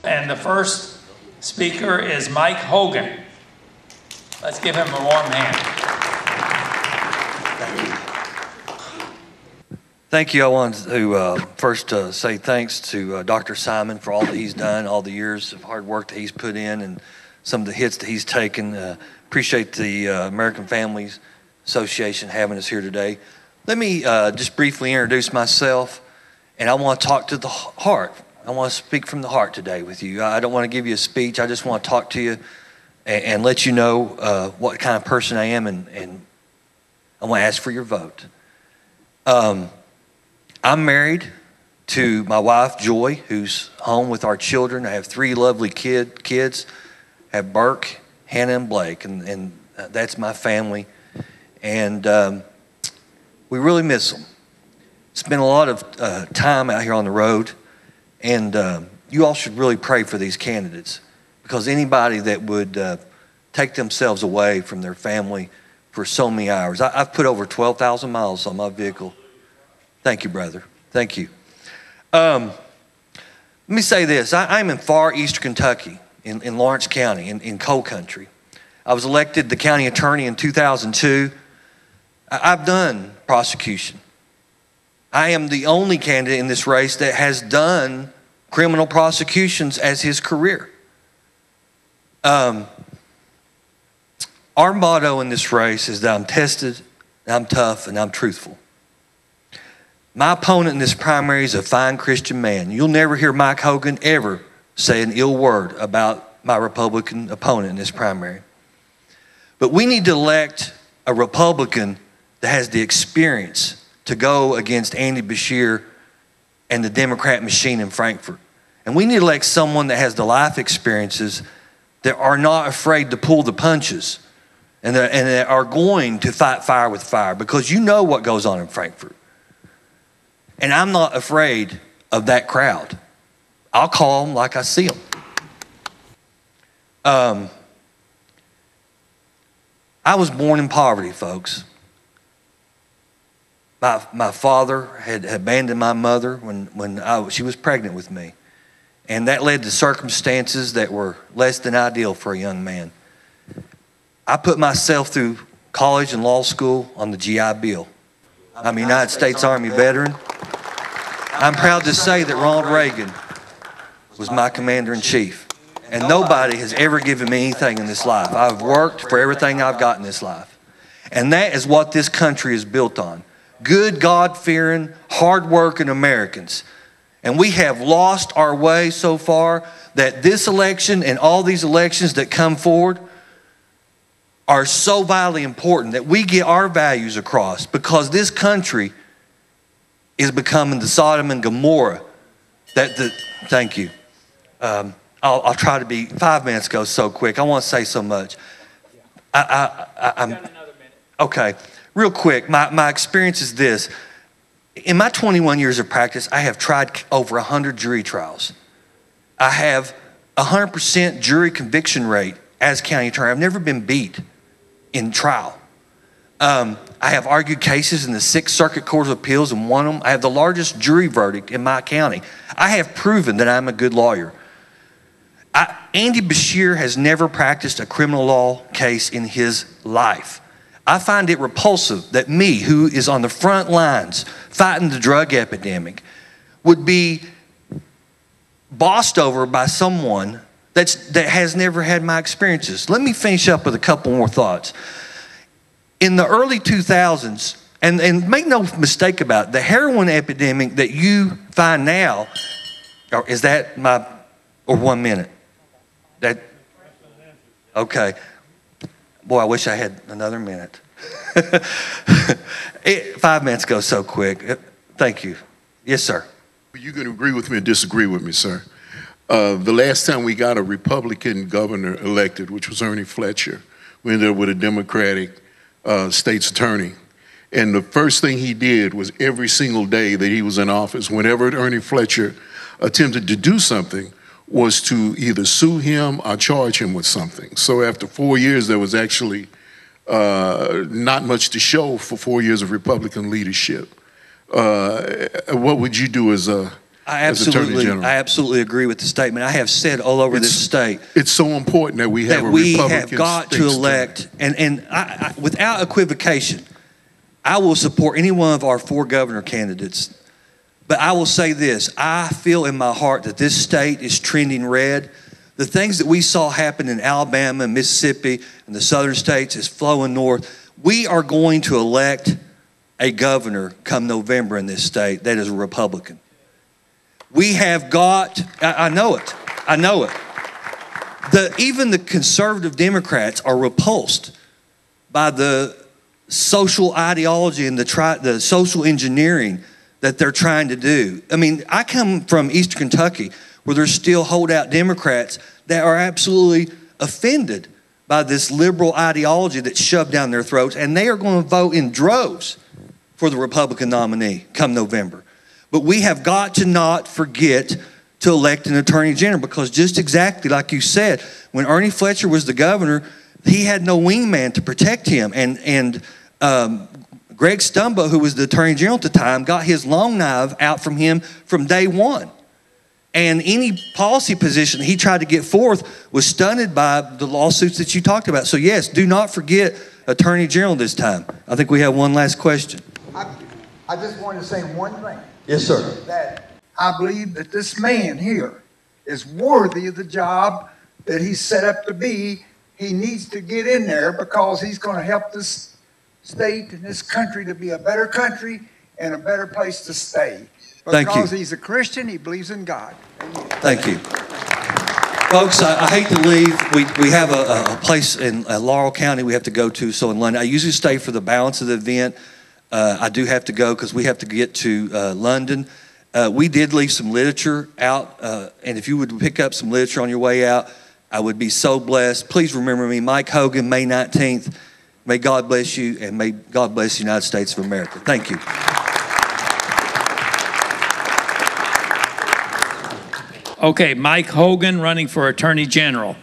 And the first speaker is Mike Hogan. Let's give him a warm hand. Thank you. I wanted to first say thanks to Dr. Simon for all that he's done, all the years of hard work that he's put in, and some of the hits that he's taken. Appreciate the American Families Association having us here today. Let me just briefly introduce myself, and I want to talk to the heart. I want to speak from the heart today with you. I don't want to give you a speech. I just want to talk to you and let you know what kind of person I am, and I want to ask for your vote. I'm married to my wife, Joy, who's home with our children. I have 3 lovely kids. I have Burke, Hannah, and Blake, and that's my family. And we really miss them. Spent a lot of time out here on the road, and you all should really pray for these candidates, because anybody that would take themselves away from their family for so many hours. I've put over 12,000 miles on my vehicle. Thank you, brother. Thank you. Let me say this. I'm in far eastern Kentucky, in Lawrence County, in coal country. I was elected the county attorney in 2002. I've done prosecution. I am the only candidate in this race that has done criminal prosecutions as his career. Our motto in this race is that I'm tested, I'm tough, and I'm truthful. My opponent in this primary is a fine Christian man. You'll never hear Mike Hogan ever say an ill word about my Republican opponent in this primary. But we need to elect a Republican that has the experience to go against Andy Beshear and the Democrat machine in Frankfort. And we need to elect someone that has the life experiences, that are not afraid to pull the punches, and that are going to fight fire with fire, because you know what goes on in Frankfort. And I'm not afraid of that crowd. I'll call them like I see them. I was born in poverty, folks. My father had abandoned my mother when she was pregnant with me. And that led to circumstances that were less than ideal for a young man. I put myself through college and law school on the GI Bill. I'm a United States Army veteran. I'm proud to say that Ronald Reagan was my commander-in-chief. And nobody has ever given me anything in this life. I've worked for everything I've got in this life. And that is what this country is built on. Good, God-fearing, hard-working Americans. And we have lost our way so far that this election and all these elections that come forward are so vitally important that we get our values across, because this country is becoming the Sodom and Gomorrah. Thank you. I'll try to be, 5 minutes goes so quick. I want to say so much. I'm got another minute. Okay, real quick, my experience is this. In my 21 years of practice, I have tried over 100 jury trials. I have 100% jury conviction rate as county attorney. I've never been beat in trial. I have argued cases in the 6th Circuit Court of Appeals and won them. I have the largest jury verdict in my county. I have proven that I'm a good lawyer. Andy Beshear has never practiced a criminal law case in his life. I find it repulsive that me, who is on the front lines fighting the drug epidemic, would be bossed over by someone that has never had my experiences. Let me finish up with a couple more thoughts. In the early 2000s, and make no mistake about it, the heroin epidemic that you find now, or is that my, or 1 minute? Okay. Boy, I wish I had another minute. 5 minutes goes so quick. Thank you. Yes, sir. You can agree with me or disagree with me, sir. The last time we got a Republican governor elected, which was Ernie Fletcher, we ended up with a Democratic state's attorney. And the first thing he did was, every single day that he was in office, whenever Ernie Fletcher attempted to do something, was to either sue him or charge him with something. So after 4 years, there was actually not much to show for 4 years of Republican leadership. What would you do as a as Attorney General. I absolutely agree with the statement. I have said all over this state It's so important that we have that a we Republican have got to state's elect, and I, without equivocation, I will support any one of our 4 governor candidates. But I will say this, I feel in my heart that this state is trending red. The things that we saw happen in Alabama and Mississippi and the southern states is flowing north. We are going to elect a governor come November in this state that is a Republican. We have got, I know it, even the conservative Democrats are repulsed by the social ideology and the social engineering that they're trying to do. I mean, I come from Eastern Kentucky where there's still holdout Democrats that are absolutely offended by this liberal ideology that's shoved down their throats, and they are going to vote in droves for the Republican nominee come November. But we have got to not forget to elect an attorney general, because just exactly like you said, when Ernie Fletcher was the governor, he had no wingman to protect him. And Greg Stumbo, who was the attorney general at the time, got his long knife out from him from day one. And any policy position he tried to get forth was stunted by the lawsuits that you talked about. So yes, do not forget attorney general this time. I think we have one last question. I just wanted to say one thing. Yes, sir. That I believe that this man here is worthy of the job that he's set up to be. He needs to get in there because he's going to help this state and this country to be a better country and a better place to stay. Thank you. Because he's a Christian, he believes in God. Thank you. Folks, I hate to leave. We have a place in Laurel County we have to go to, so in London. I usually stay for the balance of the event. I do have to go because we have to get to London. We did leave some literature out, and if you would pick up some literature on your way out, I would be so blessed. Please remember me, Mike Hogan, May 19th. May God bless you, and may God bless the United States of America. Thank you. Okay, Mike Hogan running for Attorney General.